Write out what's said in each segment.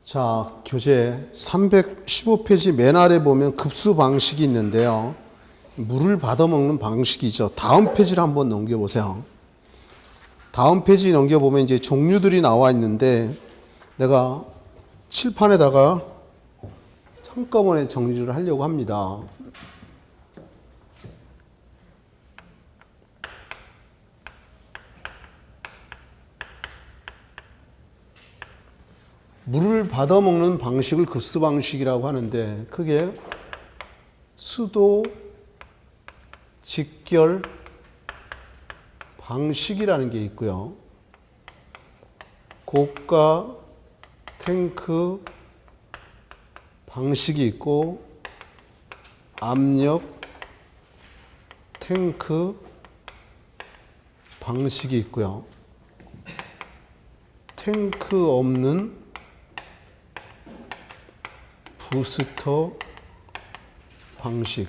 자, 교재 315페이지 맨 아래 보면 급수 방식이 있는데요. 물을 받아먹는 방식이죠. 다음 페이지를 한번 넘겨보세요. 다음 페이지 넘겨보면 이제 종류들이 나와 있는데 내가 칠판에다가 한꺼번에 정리를 하려고 합니다. 물을 받아먹는 방식을 급수 방식이라고 하는데 크게 수도 직결 방식이라는 게 있고요. 고가 탱크 방식이 있고 압력 탱크 방식이 있고요. 탱크 없는 부스터 방식.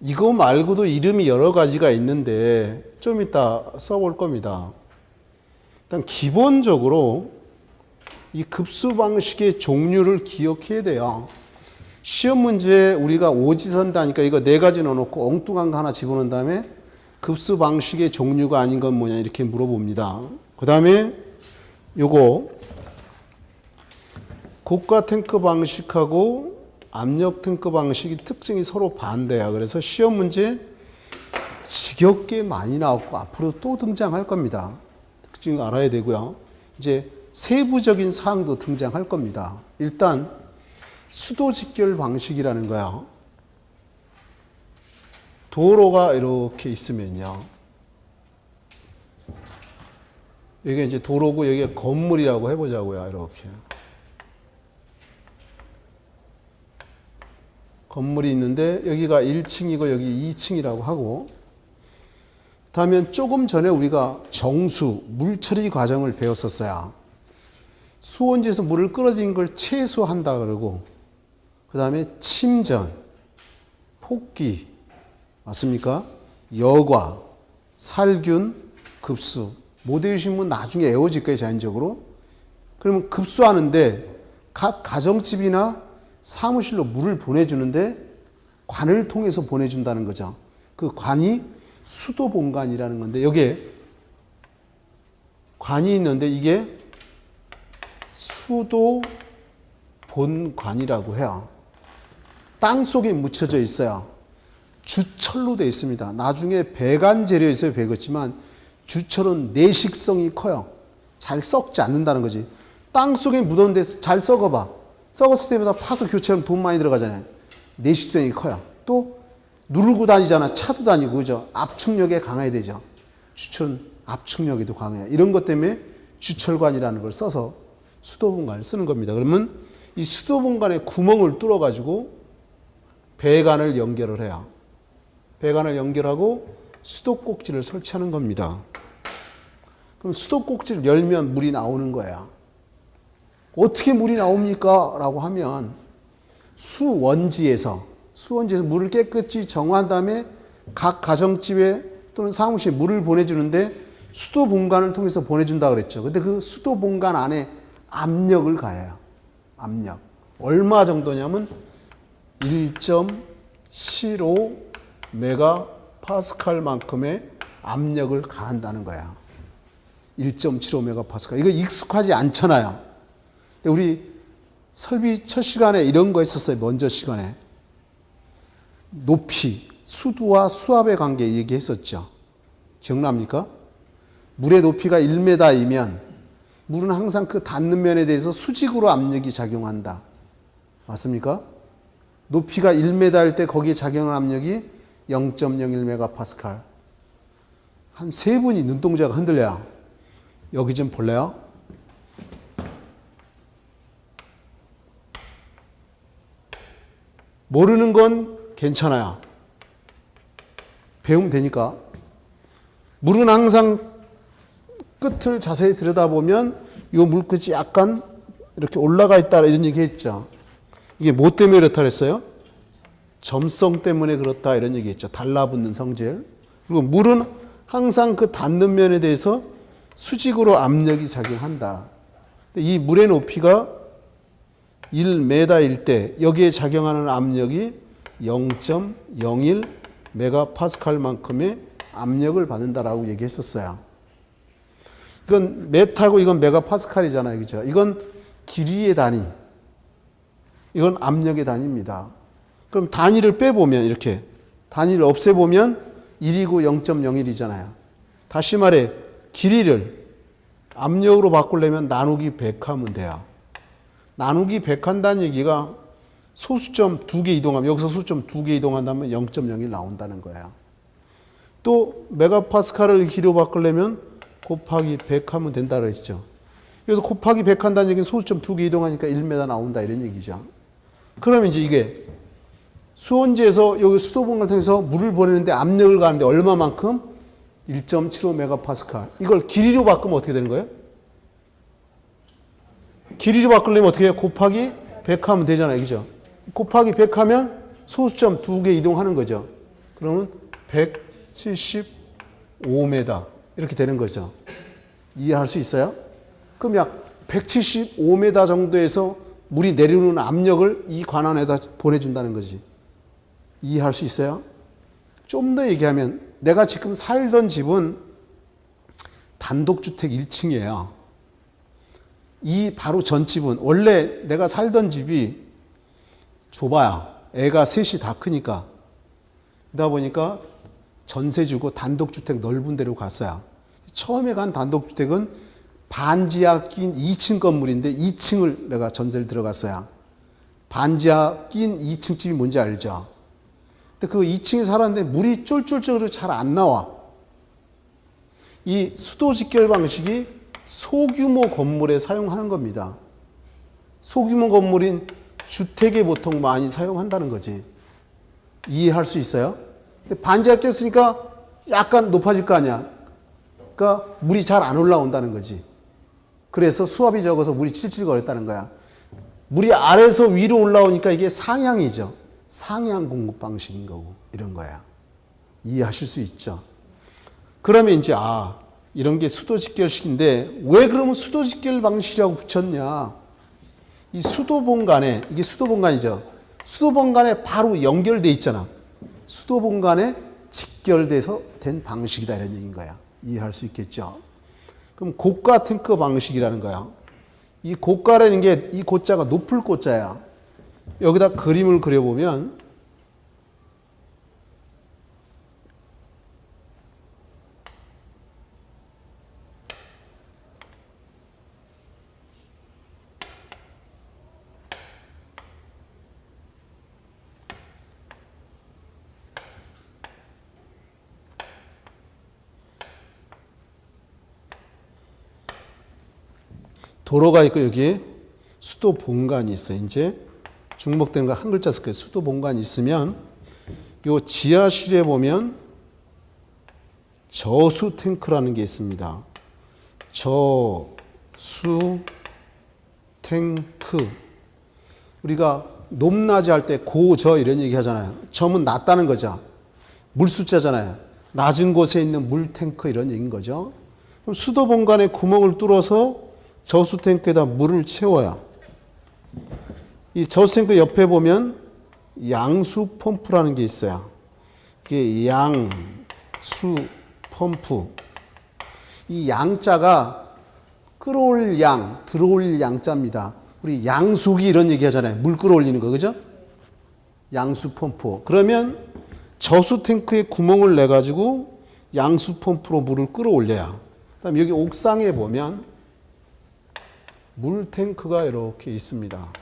이거 말고도 이름이 여러 가지가 있는데 좀 이따 써볼 겁니다. 일단 기본적으로 이 급수 방식의 종류를 기억해야 돼요. 시험 문제에 우리가 오지선다니까 이거 네 가지 넣어놓고 엉뚱한 거 하나 집어넣은 다음에 급수 방식의 종류가 아닌 건 뭐냐 이렇게 물어봅니다. 그 다음에 요거 고가 탱크 방식하고 압력 탱크 방식이 특징이 서로 반대야. 그래서 시험 문제 지겹게 많이 나왔고 앞으로 또 등장할 겁니다. 특징을 알아야 되고요. 이제 세부적인 사항도 등장할 겁니다. 일단 수도 직결 방식이라는 거야. 도로가 이렇게 있으면요. 여기 이제 도로고 여기가 건물이라고 해보자고요. 이렇게. 건물이 있는데 여기가 1층이고 여기 2층이라고 하고 다음에 조금 전에 우리가 정수, 물 처리 과정을 배웠었어요. 수온지에서 물을 끌어들이는 걸 채수한다 그러고 그 다음에 침전, 폭기, 맞습니까? 여과, 살균, 급수. 못 외우신 분 나중에 외워질 거예요, 자연적으로. 그러면 급수하는데 각 가정집이나 사무실로 물을 보내주는데 관을 통해서 보내준다는 거죠. 그 관이 수도본관이라는 건데 여기에 관이 있는데 이게 수도본관이라고 해요. 땅 속에 묻혀져 있어요. 주철로 되어 있습니다. 나중에 배관 재료에 있어요. 배웠지만 주철은 내식성이 커요. 잘 썩지 않는다는 거지. 땅 속에 묻었는데 잘 썩어봐. 썩었을 때마다 파서 교체하면 돈 많이 들어가잖아요. 내식성이 커요. 또 누르고 다니잖아. 차도 다니고 그죠. 압축력에 강해야 되죠. 주철은 압축력에도 강해요. 이런 것 때문에 주철관이라는 걸 써서 수도본관을 쓰는 겁니다. 그러면 이 수도본관에 구멍을 뚫어 가지고 배관을 연결을 해요. 배관을 연결하고 수도꼭지를 설치하는 겁니다. 그럼 수도꼭지를 열면 물이 나오는 거예요. 어떻게 물이 나옵니까? 라고 하면 수원지에서 물을 깨끗이 정화한 다음에 각 가정집에 또는 사무실에 물을 보내주는데 수도본관을 통해서 보내준다 그랬죠. 근데 그 수도본관 안에 압력을 가해요. 압력. 얼마 정도냐면 1.75 메가파스칼만큼의 압력을 가한다는 거야. 1.75 메가파스칼. 이거 익숙하지 않잖아요. 우리 설비 첫 시간에 이런 거 했었어요. 먼저 시간에. 높이, 수두와 수압의 관계 얘기했었죠. 기억납니까? 물의 높이가 1m이면 물은 항상 그 닿는 면에 대해서 수직으로 압력이 작용한다. 맞습니까? 높이가 1m일 때 거기에 작용하는 압력이 0.01 메가파스칼. 한 세 분이 눈동자가 흔들려요. 여기 좀 볼래요? 모르는 건 괜찮아요. 배우면 되니까. 물은 항상 끝을 자세히 들여다보면 이 물끝이 약간 이렇게 올라가 있다 이런 얘기 했죠. 이게 뭐 때문에 그렇다 그랬어요? 점성 때문에 그렇다 이런 얘기 했죠. 달라붙는 성질. 그리고 물은 항상 그 닿는 면에 대해서 수직으로 압력이 작용한다. 이 물의 높이가 1m일 때 여기에 작용하는 압력이 0.01 메가파스칼만큼의 압력을 받는다라고 얘기했었어요. 이건 메타고 이건 메가파스칼이잖아요. 그죠? 이건 길이의 단위. 이건 압력의 단위입니다. 그럼 단위를 빼보면 이렇게 단위를 없애보면 1이고 0.01이잖아요. 다시 말해 길이를 압력으로 바꾸려면 나누기 100 하면 돼요. 나누기 100 한다는 얘기가 소수점 2개 이동하면 여기서 소수점 2개 이동한다면 0.01 나온다는 거예요. 또 메가파스칼을 길이로 바꾸려면 곱하기 100 하면 된다 그랬죠. 그래서 곱하기 100 한다는 얘기는 소수점 2개 이동하니까 1m 나온다 이런 얘기죠. 그러면 이제 이게 수온지에서 여기 수도봉을 통해서 물을 보내는데 압력을 가는데 얼마만큼? 1.75 메가파스칼. 이걸 길이로 바꾸면 어떻게 되는 거예요? 길이로 바꾸려면 어떻게 해요? 곱하기 100 하면 되잖아요. 그죠? 곱하기 100 하면 소수점 2개 이동하는 거죠. 그러면 175m 이렇게 되는 거죠. 이해할 수 있어요? 그럼 약 175m 정도에서 물이 내려오는 압력을 이 관원에다 보내준다는 거지. 이해할 수 있어요? 좀 더 얘기하면 내가 지금 살던 집은 단독주택 1층이에요. 이 바로 전 집은 원래 내가 살던 집이 좁아요. 애가 셋이 다 크니까. 그러다 보니까 전세 주고 단독주택 넓은 데로 갔어요. 처음에 간 단독주택은 반지하 낀 2층 건물인데 2층을 내가 전세를 들어갔어요. 반지하 낀 2층 집이 뭔지 알죠? 근데 그 2층에 살았는데 물이 쫄쫄쫄 잘 안 나와. 이 수도 직결 방식이 소규모 건물에 사용하는 겁니다. 소규모 건물인 주택에 보통 많이 사용한다는 거지. 이해할 수 있어요? 근데 반지하 꼈으니까 약간 높아질 거 아니야. 그러니까 물이 잘 안 올라온다는 거지. 그래서 수압이 적어서 물이 찔찔거렸다는 거야. 물이 아래에서 위로 올라오니까 이게 상향이죠. 상향 공급 방식인 거고 이런 거야. 이해하실 수 있죠? 그러면 이제 이런 게 수도 직결식인데 왜 그러면 수도 직결 방식이라고 붙였냐? 이 수도봉간에 이게 수도봉간이죠. 수도봉간에 바로 연결돼 있잖아. 수도봉간에 직결돼서 된 방식이다 이런 얘기인 거야. 이해할 수 있겠죠? 그럼 고가 탱크 방식이라는 거야. 이 고가라는 게 이 고자가 높을 고자야. 여기다 그림을 그려보면 도로가 있고 여기에 수도 본관이 있어요. 이제 중복된 거 한 글자 쓸 거예요. 수도 본관이 있으면 요 지하실에 보면 저수 탱크라는 게 있습니다. 저수 탱크. 우리가 높낮이 할 때 고저 이런 얘기 하잖아요. 점은 낮다는 거죠. 물 숫자잖아요. 낮은 곳에 있는 물 탱크 이런 얘기인 거죠. 그럼 수도 본관에 구멍을 뚫어서 저수 탱크에다 물을 채워요. 이 저수 탱크 옆에 보면 양수 펌프라는 게 있어요. 이게 양수 펌프. 이 양자가 끌어올 양, 들어올 양자입니다. 우리 양수기 이런 얘기 하잖아요. 물 끌어올리는 거, 그죠? 양수 펌프. 그러면 저수 탱크에 구멍을 내가지고 양수 펌프로 물을 끌어올려요. 그다음에 여기 옥상에 보면 물 탱크가 이렇게 있습니다.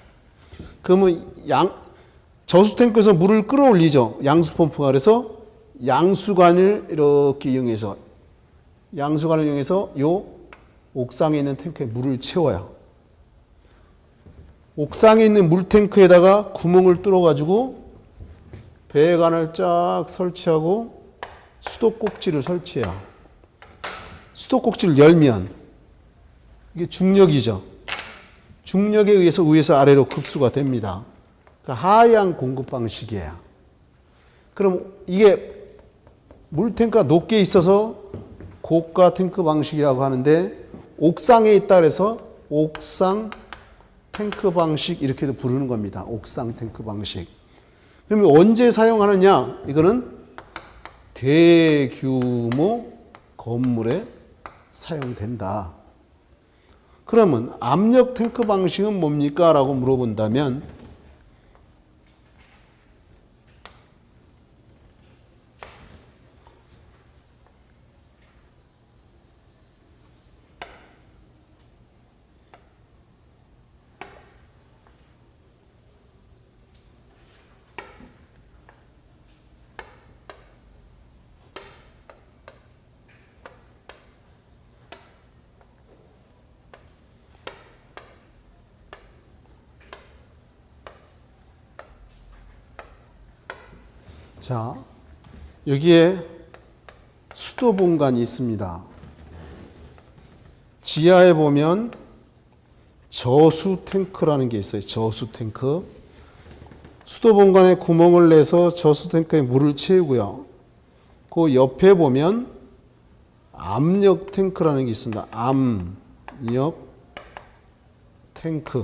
그러면 저수 탱크에서 물을 끌어올리죠. 양수 펌프가. 그래서 양수관을 이렇게 이용해서 요 옥상에 있는 탱크에 물을 채워요. 옥상에 있는 물 탱크에다가 구멍을 뚫어가지고 배관을 쫙 설치하고 수도꼭지를 설치해요. 수도꼭지를 열면 이게 중력이죠. 중력에 의해서 위에서 아래로 급수가 됩니다. 그러니까 하향 공급 방식이에요. 그럼 이게 물탱크가 높게 있어서 고가 탱크 방식이라고 하는데 옥상에 있다 그래서 옥상 탱크 방식 이렇게도 부르는 겁니다. 옥상 탱크 방식. 그러면 언제 사용하느냐? 이거는 대규모 건물에 사용된다. 그러면 압력 탱크 방식은 뭡니까? 라고 물어본다면 자, 여기에 수도 공간이 있습니다. 지하에 보면 저수 탱크라는 게 있어요. 저수 탱크. 수도 공간에 구멍을 내서 저수 탱크에 물을 채우고요. 그 옆에 보면 압력 탱크라는 게 있습니다. 압력 탱크.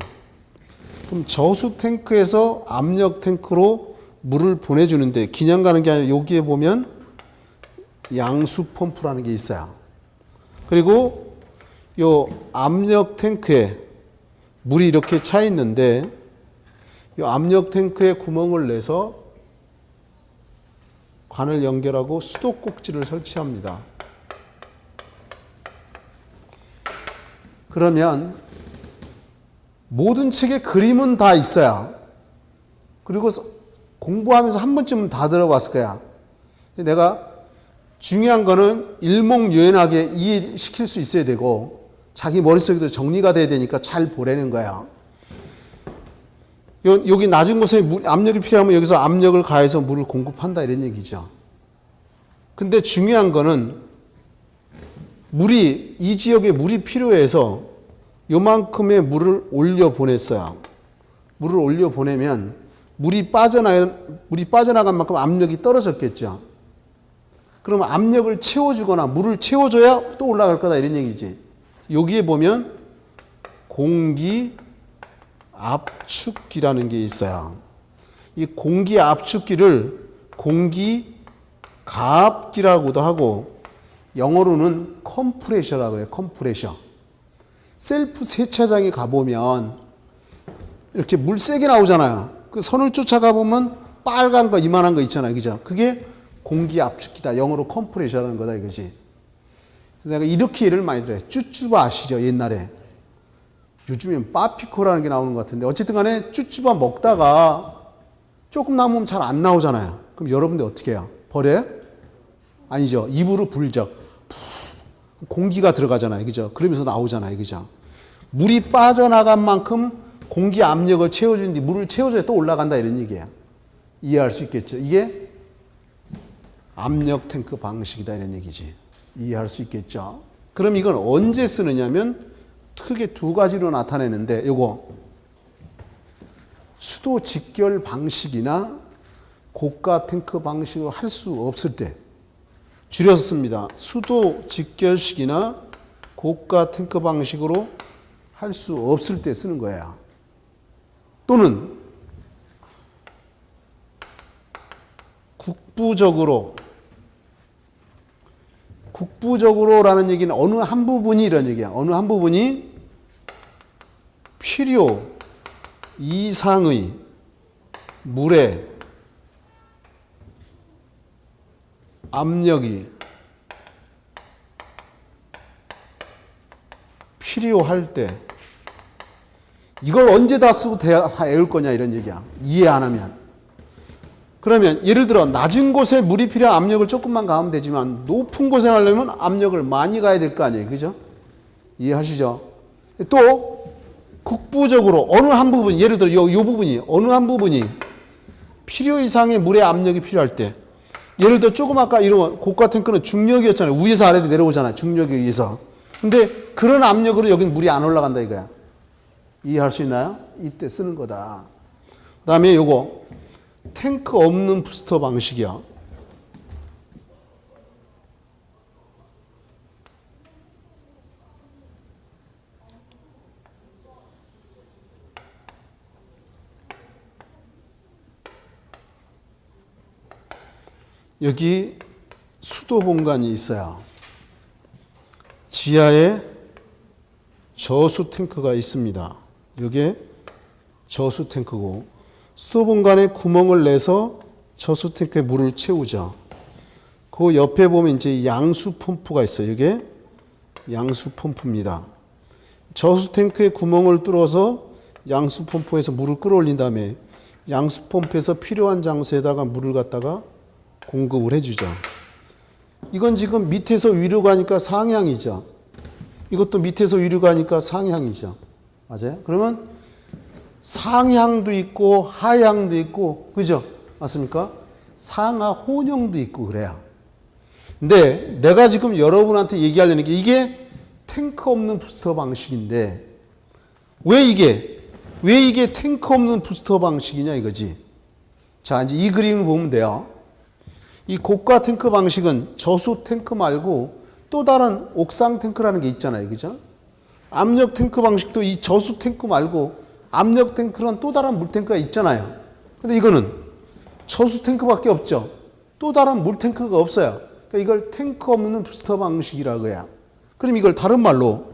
그럼 저수 탱크에서 압력 탱크로 물을 보내주는데 그냥 가는 게 아니라 여기에 보면 양수 펌프라는 게 있어요. 그리고 요 압력 탱크에 물이 이렇게 차 있는데 요 압력 탱크에 구멍을 내서 관을 연결하고 수도꼭지를 설치합니다. 그러면 모든 책에 그림은 다 있어요. 그리고 공부하면서 한 번쯤은 다 들어봤을 거야. 내가 중요한 거는 일목요연하게 이해시킬 수 있어야 되고 자기 머릿속에도 정리가 돼야 되니까 잘 보라는 거야. 여기 낮은 곳에 압력이 필요하면 여기서 압력을 가해서 물을 공급한다 이런 얘기죠. 근데 중요한 거는 이 지역에 물이 필요해서 요만큼의 물을 올려 보냈어요. 물을 올려 보내면 물이 빠져나간 만큼 압력이 떨어졌겠죠. 그러면 압력을 채워주거나 물을 채워줘야 또 올라갈 거다 이런 얘기지. 여기에 보면 공기 압축기라는 게 있어요. 이 공기 압축기를 공기 가압기라고도 하고 영어로는 컴프레셔라고 그래요. 컴프레셔. 셀프 세차장에 가보면 이렇게 물 세게 나오잖아요. 그 선을 쫓아가 보면 빨간 거 이만한 거 있잖아요. 그죠? 그게 공기 압축기다. 영어로 컴프레셔라는 거다 이거지. 내가 이렇게 예를 많이 들어요. 쭈쭈바 아시죠? 옛날에. 요즘엔 빠피코라는 게 나오는 것 같은데 어쨌든 간에 쭈쭈바 먹다가 조금 남으면 잘 안 나오잖아요. 그럼 여러분들 어떻게 해요? 버려요? 아니죠. 입으로 불죠. 공기가 들어가잖아요. 그죠? 그러면서 나오잖아요. 그죠? 물이 빠져나간 만큼 공기 압력을 채워주는데 물을 채워줘야 또 올라간다 이런 얘기예요. 이해할 수 있겠죠? 이게 압력 탱크 방식이다 이런 얘기지. 이해할 수 있겠죠? 그럼 이건 언제 쓰느냐면 크게 두 가지로 나타내는데 요거 수도 직결 방식이나 고가 탱크 방식으로 할 수 없을 때 줄여서 씁니다. 수도 직결식이나 고가 탱크 방식으로 할 수 없을 때 쓰는 거예요. 또는 국부적으로라는 얘기는 어느 한 부분이 이런 얘기야. 어느 한 부분이 필요 이상의 물의 압력이 필요할 때 이걸 언제 다 쓰고 다 외울 거냐 이런 얘기야. 이해 안 하면. 그러면 예를 들어 낮은 곳에 물이 필요한 압력을 조금만 가면 되지만 높은 곳에 하려면 압력을 많이 가야 될 거 아니에요. 그죠? 이해하시죠? 또 국부적으로 어느 한 부분 예를 들어 요 부분이 어느 한 부분이 필요 이상의 물의 압력이 필요할 때 예를 들어 조금 아까 이런 고가 탱크는 중력이었잖아요. 위에서 아래로 내려오잖아요. 중력에 의해서. 근데 그런 압력으로 여기는 물이 안 올라간다 이거야. 이해할 수 있나요? 이때 쓰는 거다. 그 다음에 요거 탱크 없는 부스터 방식이야. 여기 수도 공간이 있어요. 지하에 저수 탱크가 있습니다. 이게 저수 탱크고, 수도 공간에 구멍을 내서 저수 탱크에 물을 채우죠. 그 옆에 보면 이제 양수 펌프가 있어요. 이게 양수 펌프입니다. 저수 탱크에 구멍을 뚫어서 양수 펌프에서 물을 끌어올린 다음에 양수 펌프에서 필요한 장소에다가 물을 갖다가 공급을 해주죠. 이건 지금 밑에서 위로 가니까 상향이죠. 이것도 밑에서 위로 가니까 상향이죠. 맞아요? 그러면 상향도 있고 하향도 있고, 그죠? 맞습니까? 상하 혼형도 있고 그래요. 근데 내가 지금 여러분한테 얘기하려는 게 이게 탱크 없는 부스터 방식인데 왜 이게 탱크 없는 부스터 방식이냐 이거지. 자, 이제 이 그림을 보면 돼요. 이 고가 탱크 방식은 저수 탱크 말고 또 다른 옥상 탱크라는 게 있잖아요. 그죠? 압력 탱크 방식도 이 저수 탱크 말고 압력 탱크는 또 다른 물 탱크가 있잖아요. 근데 이거는 저수 탱크밖에 없죠. 또 다른 물 탱크가 없어요. 그러니까 이걸 탱크 없는 부스터 방식이라고 해요. 그럼 이걸 다른 말로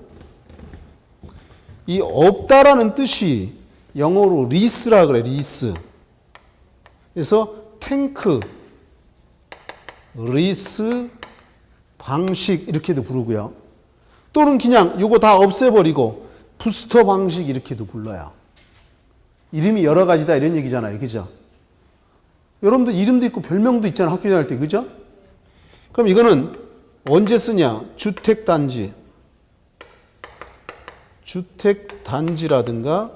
이 없다라는 뜻이 영어로 리스라 그래. 리스. 그래서 탱크 리스 방식 이렇게도 부르고요. 또는 그냥 요거 다 없애버리고 부스터 방식 이렇게도 불러요. 이름이 여러 가지다 이런 얘기잖아요. 그죠? 여러분들 이름도 있고 별명도 있잖아요. 학교 다닐 때. 그죠? 그럼 이거는 언제 쓰냐? 주택단지. 주택단지라든가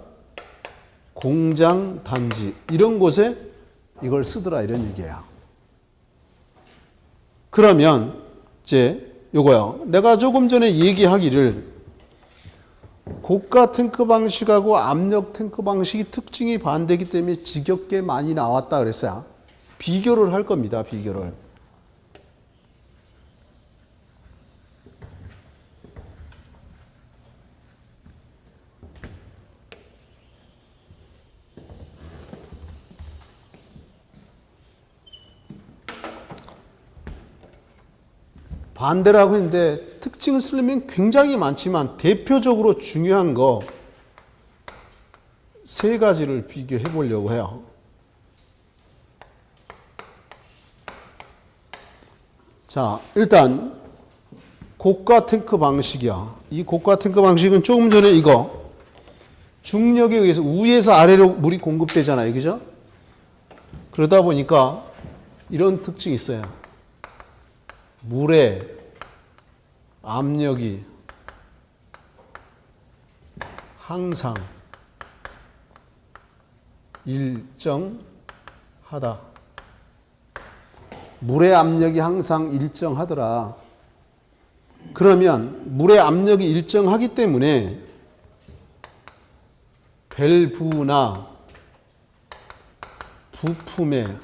공장단지 이런 곳에 이걸 쓰더라 이런 얘기예요. 그러면 이제 요거요. 내가 조금 전에 얘기하기를 고가 탱크 방식하고 압력 탱크 방식이 특징이 반대이기 때문에 지겹게 많이 나왔다 그랬어요. 비교를 할 겁니다. 비교를. 반대라고 했는데 특징을 쓰려면 굉장히 많지만 대표적으로 중요한 거 세 가지를 비교해 보려고 해요. 자, 일단 고가 탱크 방식이야. 이 고가 탱크 방식은 조금 전에 이거 중력에 의해서 위에서 아래로 물이 공급되잖아요. 그죠? 그러다 보니까 이런 특징이 있어요. 물의 압력이 항상 일정하다. 물의 압력이 항상 일정하더라. 그러면 물의 압력이 일정하기 때문에 밸브나 부품의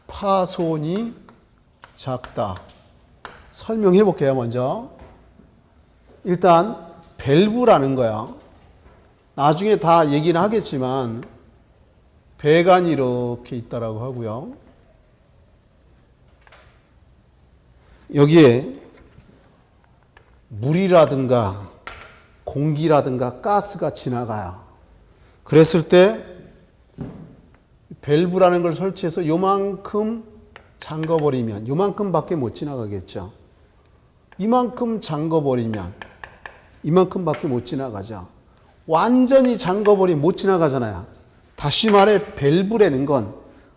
파손이 작다. 설명해 볼게요. 먼저 일단 밸브라는 거야. 나중에 다 얘기는 하겠지만 배관이 이렇게 있다라고 하고요. 여기에 물이라든가 공기라든가 가스가 지나가요. 그랬을 때 밸브라는 걸 설치해서 요만큼 잠궈버리면 요만큼밖에 못 지나가겠죠. 이만큼 잠궈버리면 이만큼밖에 못 지나가죠. 완전히 잠궈버리면 못 지나가잖아요. 다시 말해 밸브라는 건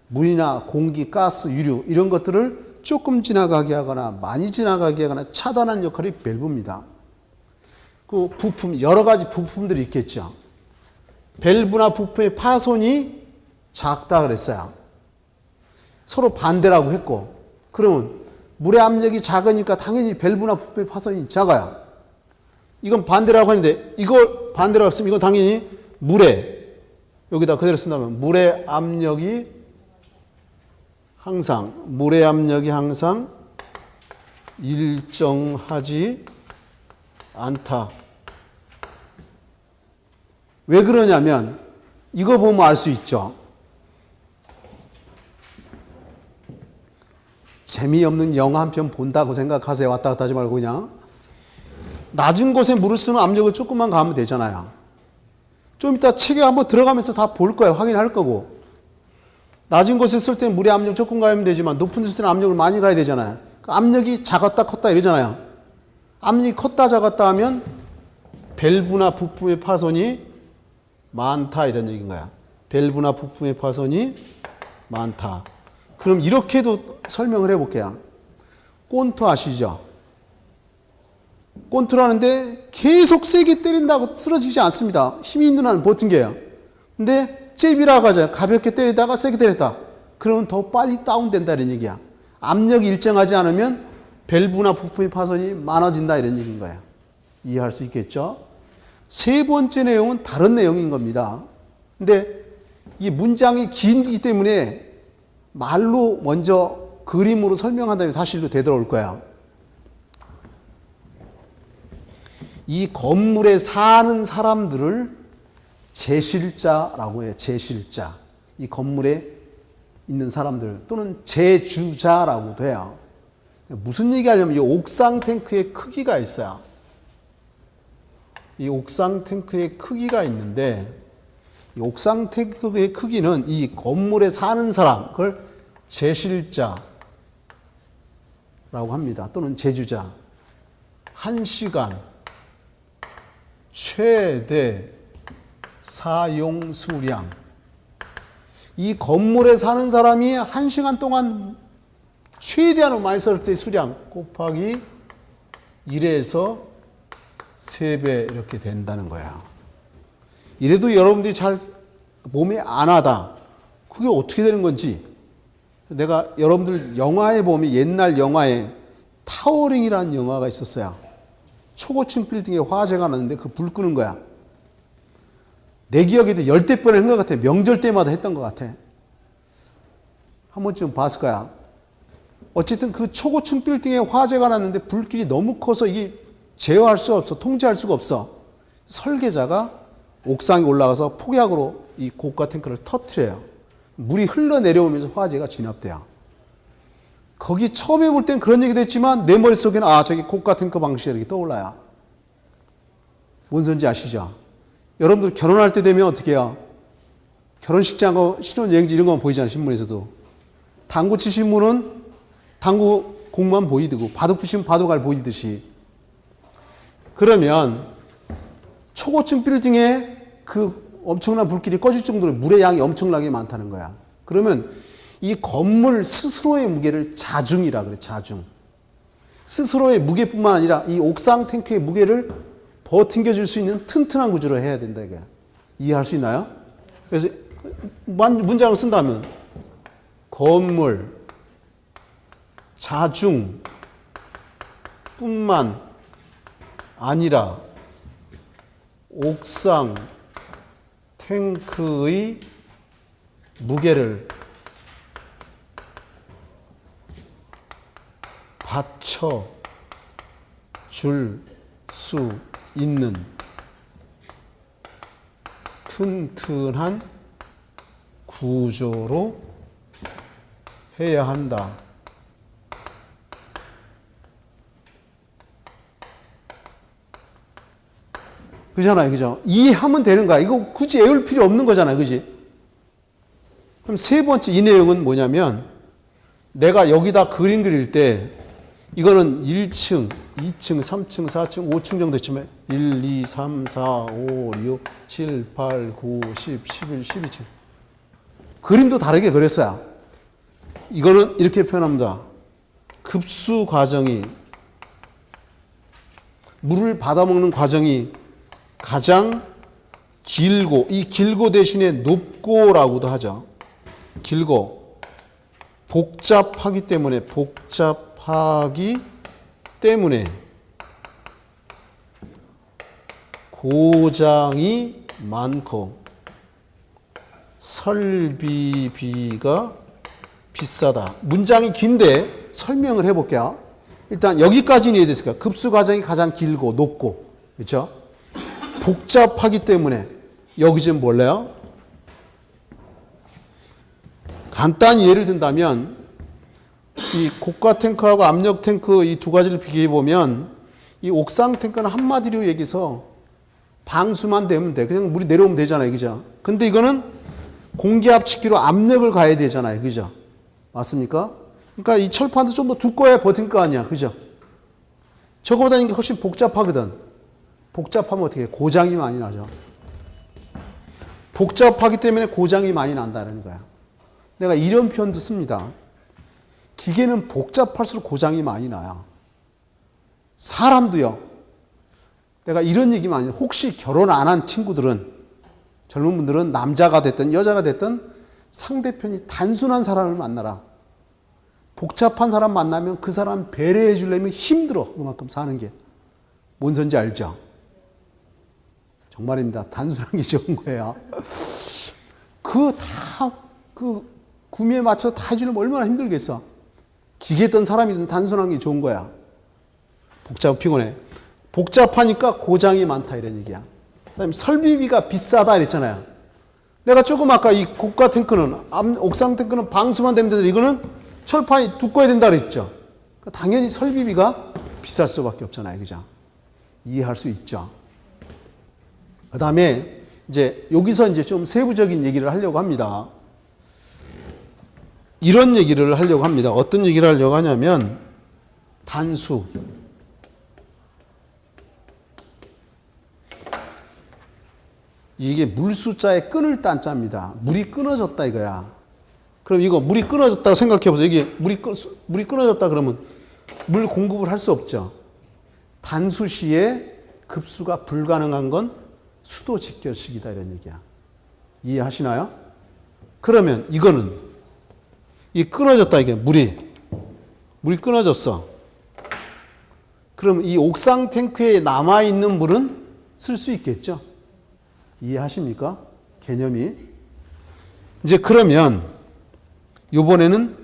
물이나 공기, 가스, 유류 이런 것들을 조금 지나가게 하거나 많이 지나가게 하거나 차단하는 역할이 밸브입니다. 그 부품 여러 가지 부품들이 있겠죠. 밸브나 부품의 파손이 작다 그랬어요. 서로 반대라고 했고, 그러면 물의 압력이 작으니까 당연히 밸브나 부품의 파손이 작아요. 이건 반대라고 했는데 이걸 반대라고 했으면 이건 당연히 물에 여기다 그대로 쓴다면 물의 압력이 항상 일정하지 않다. 왜 그러냐면 이거 보면 알 수 있죠. 재미없는 영화 한 편 본다고 생각하세요. 왔다 갔다 하지 말고 그냥. 낮은 곳에 물을 쓰는 압력을 조금만 가면 되잖아요. 좀 이따 책에 한번 들어가면서 다 볼 거예요. 확인할 거고. 낮은 곳에 쓸 때는 물의 압력 조금 가면 되지만 높은 데 쓸 때는 압력을 많이 가야 되잖아요. 압력이 작았다 컸다 이러잖아요. 압력이 컸다 작았다 하면 밸브나 부품의 파손이 많다 이런 얘기인 거야. 밸브나 부품의 파손이 많다. 그럼 이렇게도 설명을 해볼게요. 꼰트 아시죠? 꼰트를 하는데 계속 세게 때린다고 쓰러지지 않습니다. 힘이 있는 한은 버틴게요. 근데 잽이라고 하죠. 가볍게 때리다가 세게 때렸다. 그러면 더 빨리 다운된다는 얘기야. 압력이 일정하지 않으면 밸브나 부품의 파손이 많아진다 이런 얘기인 거예요. 이해할 수 있겠죠? 세 번째 내용은 다른 내용인 겁니다. 근데 이 문장이 길기 때문에 말로 먼저 그림으로 설명한 다음에 다시 일로 되돌아올 거야. 이 건물에 사는 사람들을 제실자라고 해요. 제실자. 이 건물에 있는 사람들 또는 제주자라고도 해요. 무슨 얘기하려면 이 옥상 탱크의 크기가 있어요. 이 옥상 탱크의 크기가 있는데 이 옥상 탱크의 크기는 이 건물에 사는 사람, 그걸 제실자라고 합니다. 또는 제주자. 1시간 최대 사용 수량. 이 건물에 사는 사람이 1시간 동안 최대한으로 많이 쓸 때 수량 곱하기 1에서 3배 이렇게 된다는 거야. 이래도 여러분들이 잘 몸에 안 하다. 그게 어떻게 되는 건지. 내가 여러분들 영화에 보면 옛날 영화에 타워링이라는 영화가 있었어요. 초고층 빌딩에 화재가 났는데 그 불 끄는 거야. 내 기억에도 10대 번에 한 것 같아. 명절 때마다 했던 것 같아. 한 번쯤 봤을 거야. 어쨌든 그 초고층 빌딩에 화재가 났는데 불길이 너무 커서 이게 제어할 수가 없어. 통제할 수가 없어. 설계자가 옥상에 올라가서 폭약으로 이 고가 탱크를 터뜨려요. 물이 흘러내려오면서 화재가 진압돼요. 거기 처음에 볼 땐 그런 얘기도 했지만 내 머릿속에는 저기 고가 탱크 방식이 이렇게 떠올라요. 뭔 소리인지 아시죠? 여러분들 결혼할 때 되면 어떻게 해요? 결혼식장, 신혼여행지 이런 거 보이잖아요. 신문에서도. 당구 치신 분은 당구 공만 보이고 바둑 두시면 바둑알 보이듯이. 그러면 초고층 빌딩에 그 엄청난 불길이 꺼질 정도로 물의 양이 엄청나게 많다는 거야. 그러면 이 건물 스스로의 무게를 자중이라 그래. 자중. 스스로의 무게뿐만 아니라 이 옥상 탱크의 무게를 버팅겨줄 수 있는 튼튼한 구조로 해야 된다 이거야. 이해할 수 있나요? 그래서 문장을 쓴다면 건물 자중뿐만 아니라 옥상 탱크의 무게를 받쳐줄 수 있는 튼튼한 구조로 해야 한다. 그잖아요, 그죠? 이해하면 되는 거야. 이거 굳이 외울 필요 없는 거잖아요, 그지? 그럼 세 번째 이 내용은 뭐냐면, 내가 여기다 그림 그릴 때, 이거는 1층, 2층, 3층, 4층, 5층 정도 있지만, 1, 2, 3, 4, 5, 6, 7, 8, 9, 10, 11, 12층. 그림도 다르게 그렸어요. 이거는 이렇게 표현합니다. 급수 과정이, 물을 받아먹는 과정이 가장 길고, 이 길고 대신에 높고라고도 하죠. 길고, 복잡하기 때문에 고장이 많고 설비비가 비싸다. 문장이 긴데 설명을 해볼게요. 일단 여기까지는 이해됐을까요? 급수 과정이 가장 길고 높고, 그렇죠? 복잡하기 때문에 여기 좀 볼래요? 간단히 예를 든다면 이 고가 탱크하고 압력 탱크 이 두 가지를 비교해 보면 이 옥상 탱크는 한마디로 얘기해서 방수만 되면 돼. 그냥 물이 내려오면 되잖아요. 그죠? 근데 이거는 공기압축기로 압력을 가해야 되잖아요. 그죠? 맞습니까? 그러니까 이 철판도 좀 더 두꺼워야 버틴 거 아니야. 그죠? 저거보다 이게 훨씬 복잡하거든. 복잡하면 어떻게 해? 고장이 많이 나죠. 복잡하기 때문에 고장이 많이 난다는 거야. 내가 이런 표현도 씁니다. 기계는 복잡할수록 고장이 많이 나요. 사람도요. 내가 이런 얘기 많이 해요. 혹시 결혼 안 한 친구들은, 젊은 분들은 남자가 됐든 여자가 됐든 상대편이 단순한 사람을 만나라. 복잡한 사람 만나면 그 사람 배려해 주려면 힘들어. 그만큼 사는 게. 뭔 소리인지 알죠? 정말입니다. 단순한 게 좋은 거예요. 그 구미에 맞춰서 다 해주려면 얼마나 힘들겠어. 기계든 사람이든 단순한 게 좋은 거야. 복잡 피곤해. 복잡하니까 고장이 많다 이런 얘기야. 그다음에 설비비가 비싸다 이랬잖아요. 내가 조금 아까 이 고가 탱크는 옥상 탱크는 방수만 되면 되는데 이거는 철판이 두꺼워야 된다 그랬죠. 당연히 설비비가 비쌀 수밖에 없잖아요. 그죠? 이해할 수 있죠. 그다음에 이제 여기서 이제 좀 세부적인 얘기를 하려고 합니다. 이런 얘기를 하려고 합니다. 어떤 얘기를 하려고 하냐면 단수. 이게 물수자에 끊을 딴자입니다. 물이 끊어졌다 이거야. 그럼 이거 물이 끊어졌다고 생각해 보세요. 이게 물이 끊어졌다 그러면 물 공급을 할 수 없죠. 단수 시에 급수가 불가능한 건 수도 직결식이다 이런 얘기야. 이해하시나요? 그러면 이거는 이 끊어졌다 이게 물이 끊어졌어. 그럼 이 옥상 탱크에 남아 있는 물은 쓸 수 있겠죠? 이해하십니까? 개념이. 이제 그러면 이번에는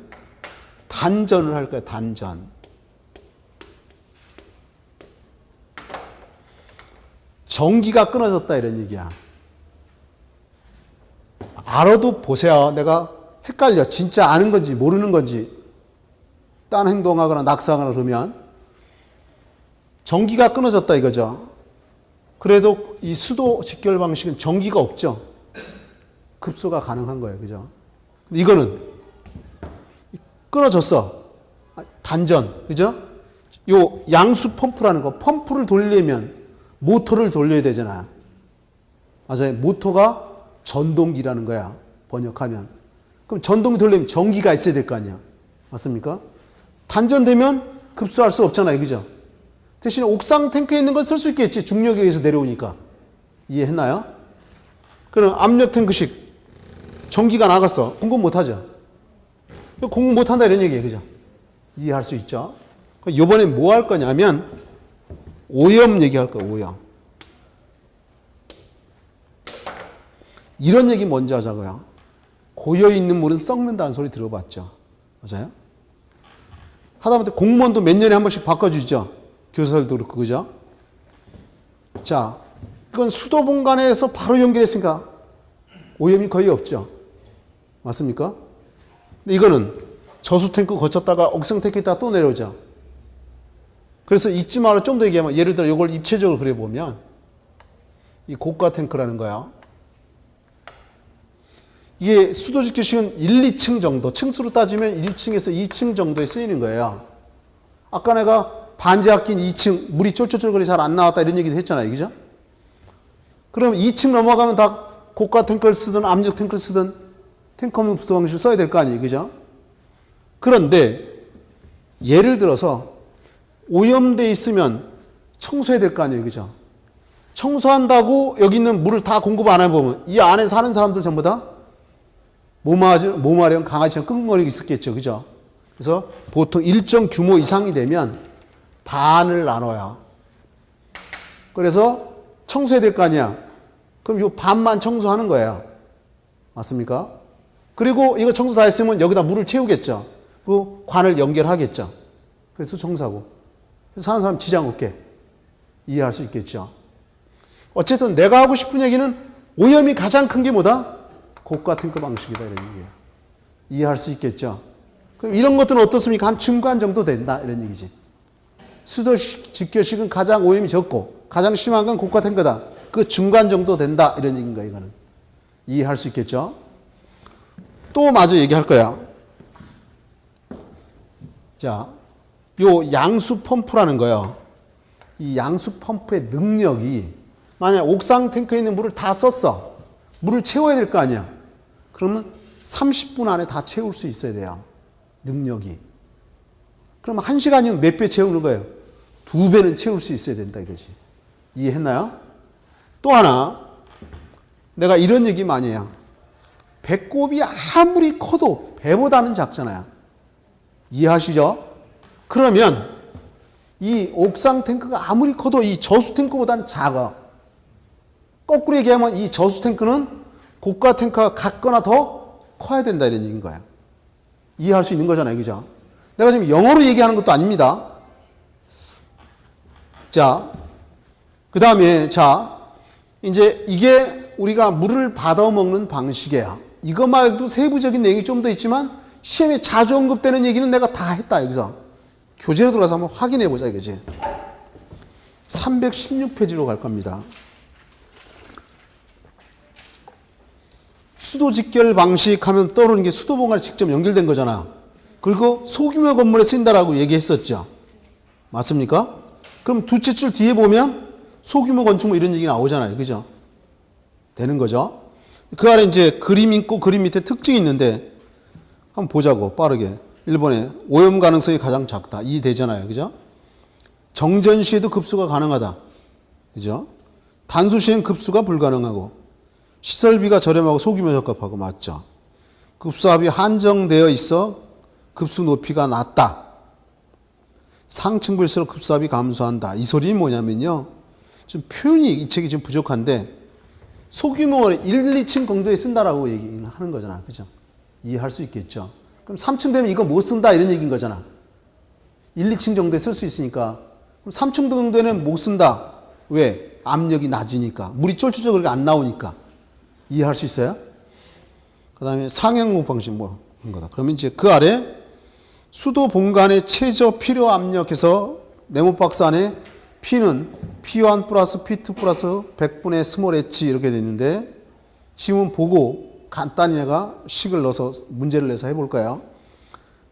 단전을 할 거예요. 단전. 전기가 끊어졌다 이런 얘기야. 알아도 보세요. 내가 헷갈려. 진짜 아는 건지 모르는 건지 딴 행동하거나 낙서하거나 그러면 전기가 끊어졌다 이거죠. 그래도 이 수도 직결 방식은 전기가 없죠. 급수가 가능한 거예요. 그죠? 근데 이거는 끊어졌어. 단전. 그죠? 요 양수 펌프라는 거. 펌프를 돌리려면 모터를 돌려야 되잖아요. 맞아요. 모터가 전동기라는 거야. 번역하면. 그럼 전동기 돌리려면 전기가 있어야 될 거 아니야. 맞습니까? 단전되면 급수할 수 없잖아요. 그죠? 대신에 옥상 탱크에 있는 건 쓸 수 있겠지. 중력에 의해서 내려오니까. 이해했나요? 그럼 압력 탱크식 전기가 나갔어. 공급 못하죠. 공급 못한다 이런 얘기예요. 그죠? 이해할 수 있죠? 이번에 뭐 할 거냐면 오염 얘기할 거예요. 오염. 이런 얘기 먼저 하자고요. 고여있는 물은 썩는다는 소리 들어봤죠? 맞아요? 하다못해 공무원도 몇 년에 한 번씩 바꿔주죠? 교사들도 그렇고, 그죠? 자, 이건 수도 공간에서 바로 연결했으니까 오염이 거의 없죠? 맞습니까? 근데 이거는 저수 탱크 거쳤다가 옥상 탱크 있다가 또 내려오죠? 그래서 잊지 말고 좀 더 얘기하면, 예를 들어 이걸 입체적으로 그려보면, 이 고가 탱크라는 거야. 이게 수도 직결식은 1, 2층 정도, 층수로 따지면 1층에서 2층 정도에 쓰이는 거예요. 아까 내가 반지하 낀 2층, 물이 쫄쫄쫄거리 잘 안 나왔다 이런 얘기도 했잖아요. 그죠? 그럼 2층 넘어가면 다 고가 탱크를 쓰든 압력 탱크를 쓰든 탱크 없는 부수 방식을 써야 될 거 아니에요. 그죠? 그런데 예를 들어서 오염돼 있으면 청소해야 될 거 아니에요. 그죠? 청소한다고 여기 있는 물을 다 공급 안 해보면 이 안에 사는 사람들 전부 다 모마령 강아지처럼 끙끙거리고 있었겠죠. 그죠? 그래서 보통 일정 규모 이상이 되면 반을 나눠요. 그래서 청소해야 될 거 아니야. 그럼 이 반만 청소하는 거예요. 맞습니까? 그리고 이거 청소 다 했으면 여기다 물을 채우겠죠. 그 관을 연결하겠죠. 그래서 청소하고. 그래서 사는 사람 지장 없게 이해할 수 있겠죠. 어쨌든 내가 하고 싶은 얘기는 오염이 가장 큰 게 뭐다? 고가 탱크 방식이다 이런 얘기예요. 이해할 수 있겠죠. 그럼 이런 것들은 어떻습니까? 한 중간 정도 된다 이런 얘기지. 수도 직결식은 가장 오염이 적고 가장 심한 건 고가 탱크다. 그 중간 정도 된다 이런 얘기인 거야 이거는. 이해할 수 있겠죠? 또 마저 얘기할 거야. 자, 요 양수 펌프라는 거요. 이 양수 펌프의 능력이 만약 옥상 탱크에 있는 물을 다 썼어. 물을 채워야 될 거 아니야. 그러면 30분 안에 다 채울 수 있어야 돼요. 능력이. 그럼 1시간이면 몇 배 채우는 거예요? 2배는 채울 수 있어야 된다 이거지. 이해했나요? 또 하나 내가 이런 얘기 많이 해요. 배꼽이 아무리 커도 배보다는 작잖아요. 이해하시죠? 그러면 이 옥상 탱크가 아무리 커도 이 저수 탱크보다는 작아. 거꾸로 얘기하면 이 저수 탱크는 고가 탱크가 같거나 더 커야 된다 이런 얘기인 거예요. 이해할 수 있는 거잖아요. 그죠? 내가 지금 영어로 얘기하는 것도 아닙니다. 자, 그 다음에 자 이제 이게 우리가 물을 받아 먹는 방식이에요. 이거 말고도 세부적인 내용이 좀 더 있지만 시험에 자주 언급되는 얘기는 내가 다 했다 여기서. 교재로 들어가서 한번 확인해 보자 이거지. 316페이지로 갈 겁니다. 수도 직결 방식 하면 떠오르는 게 수도봉간에 직접 연결된 거잖아. 그리고 소규모 건물에 쓰인다라고 얘기했었죠. 맞습니까? 그럼 두째 줄 뒤에 보면 소규모 건축물 이런 얘기 나오잖아요. 그죠? 되는 거죠. 그 아래 이제 그림 있고 그림 밑에 특징이 있는데 한번 보자고 빠르게. 1번에 오염 가능성이 가장 작다. 이 되잖아요. 그죠? 정전 시에도 급수가 가능하다. 그죠? 단수 시에는 급수가 불가능하고 시설비가 저렴하고 소규모 적합하고 맞죠? 급수압이 한정되어 있어 급수 높이가 낮다. 상층부일수록 급수압이 감소한다. 이 소리는 뭐냐면요. 좀 표현이 이 책이 좀 부족한데 소규모 1, 2층 정도에 쓴다라고 얘기하는 거잖아. 그죠? 이해할 수 있겠죠? 그럼 3층 되면 이거 못 쓴다 이런 얘기인 거잖아. 1, 2층 정도에 쓸 수 있으니까. 그럼 3층 정도에는 못 쓴다. 왜? 압력이 낮으니까. 물이 쫄쫄쫄 그렇게 안 나오니까. 이해할 수 있어요? 그 다음에 상향목 방식 뭐 한 거다. 그러면 이제 그 아래 수도 본관의 최저 필요 압력에서 네모박스 안에 P는 P1 플러스 P2 플러스 100분의 스몰 h 이렇게 돼 있는데 지금 보고 간단히 내가 식을 넣어서 문제를 내서 해볼까요?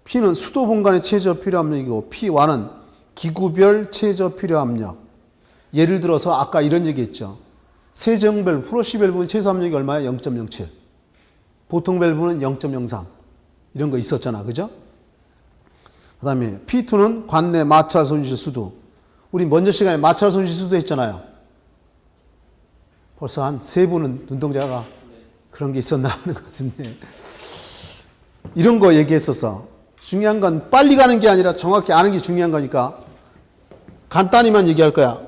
P는 수도 본관의 최저 필요 압력이고 P1은 기구별 최저 필요 압력. 예를 들어서 아까 이런 얘기했죠. 세정 밸브, 프로시 밸브의 최소 압력이 얼마야? 0.07. 보통 밸브는 0.03. 이런 거 있었잖아. 그죠? 그 다음에 P2는 관내 마찰 손실 수도. 우리 먼저 시간에 마찰 손실 수도 했잖아요. 벌써 한 3분은 눈동자가 그런 게 있었나 하는 것 같은데. 이런 거 얘기했었어. 중요한 건 빨리 가는 게 아니라 정확히 아는 게 중요한 거니까 간단히만 얘기할 거야.